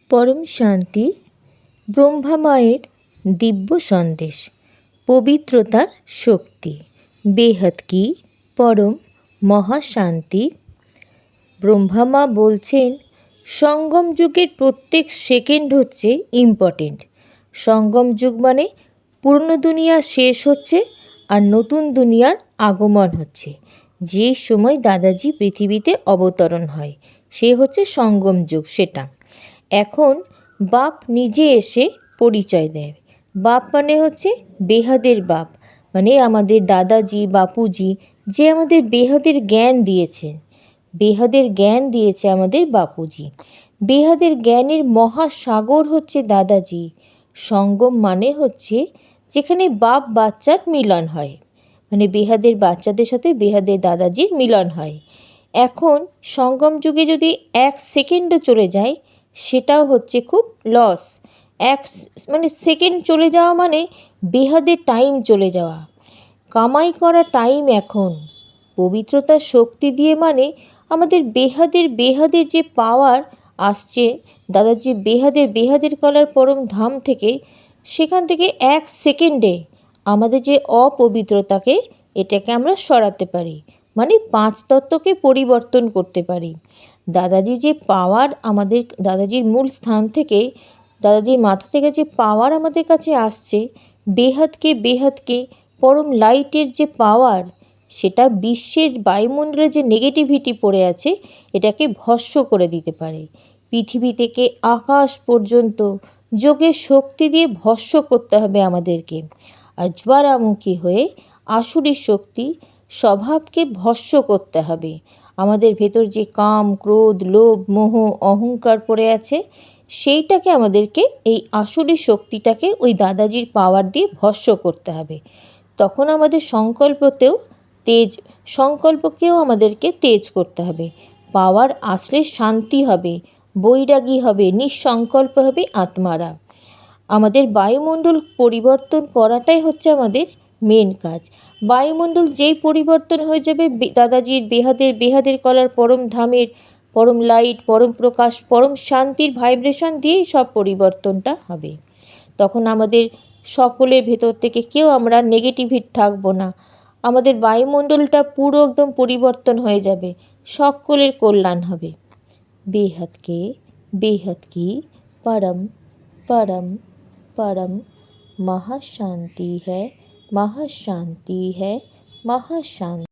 পরম শান্তি ব্রহ্মা মায়ের দিব্য সন্দেশ, পবিত্রতার শক্তি, বেহাত কি পরম মহাশান্তি। ব্রহ্মা মা বলছেন, সঙ্গম যুগের প্রত্যেক সেকেন্ড হচ্ছে ইম্পর্টেন্ট। সঙ্গম যুগ মানে পুরনো দুনিয়া শেষ হচ্ছে আর নতুন দুনিয়ার আগমন হচ্ছে। যে সময় দাদাজি পৃথিবীতে অবতরণ হয় সে হচ্ছে সঙ্গম যুগ। সেটা এখন বাপ নিজে এসে পরিচয় দেয়। বাপ মানে হচ্ছে বেহাদের বাপ, মানে আমাদের দাদাজি বাপুজি, যে আমাদের বেহাদের জ্ঞান দিয়েছেন। বেহাদের জ্ঞান দিয়েছে আমাদের বাপুজি। বেহাদের জ্ঞানের মহাসাগর হচ্ছে দাদাজি। সঙ্গম মানে হচ্ছে যেখানে বাপ বাচ্চার মিলন হয়, মানে বেহাদের বাচ্চাদের সাথে বেহাদের দাদাজির মিলন হয়। এখন সঙ্গম যুগে যদি 1 সেকেন্ডও চলে যায় সেটাও হচ্ছে খুব লস। মানে সেকেন্ড চলে যাওয়া মানে বেহাদের টাইম চলে যাওয়া, কামাই করা টাইম। এখন পবিত্রতার শক্তি দিয়ে মানে আমাদের বেহাদের যে পাওয়ার আসছে দাদাজি বেহাদের কলার পরম ধাম থেকে, সেখান থেকে 1 সেকেন্ডে আমাদের যে অপবিত্রতাকে এটাকে আমরা সরাতে পারি, মানে 5 তত্ত্বকে পরিবর্তন করতে পারি। দাদাজি যে পাওয়ার আমাদের, দাদাজির মূল স্থান থেকে, দাদাজির মাথা থেকে যে পাওয়ার আমাদের কাছে আসছে, বেহাদকে পরম লাইটের যে পাওয়ার, সেটা বিশ্বের বায়ুমণ্ডলে যে নেগেটিভিটি পড়ে আছে এটাকে ভস্ম করে দিতে পারে। পৃথিবী থেকে আকাশ পর্যন্ত যোগের শক্তি দিয়ে ভস্ম করতে হবে আমাদেরকে। আর জ্বালামুখী হয়ে আসুরি শক্তি স্বভাবকে ভস্ম করতে হবে। আমাদের ভেতর যে কাম, ক্রোধ, লোভ, মোহ, অহংকার পড়ে আছে সেইটাকে আমাদেরকে, এই আসুরি শক্তিটাকে ওই দাদাজির পাওয়ার দিয়ে ভস্ম করতে হবে। তখন আমাদের সংকল্পকেও আমাদেরকে তেজ করতে হবে। পাওয়ার আসলে শান্তি হবে, বৈরাগী হবে, নিঃসংকল্প হবে আত্মারা। আমাদের বায়ুমণ্ডল পরিবর্তন করাটাই হচ্ছে আমাদের মেন কাজ। বায়ুমণ্ডল যেই পরিবর্তন হয়ে যাবে দাদাজির বেহাদের কলার পরম ধামের পরম লাইট, পরম প্রকাশ, পরম শান্তির ভাইব্রেশন দিয়েই সব পরিবর্তনটা হবে। তখন আমাদের সকলের ভেতর থেকে কেউ আমরা নেগেটিভ থাকবো না। আমাদের বায়ুমণ্ডলটা পুরো একদম পরিবর্তন হয়ে যাবে, সকলের কল্যাণ হবে। बेहद की परम परम परम महाशांति है, महाशांति है, महाशांति।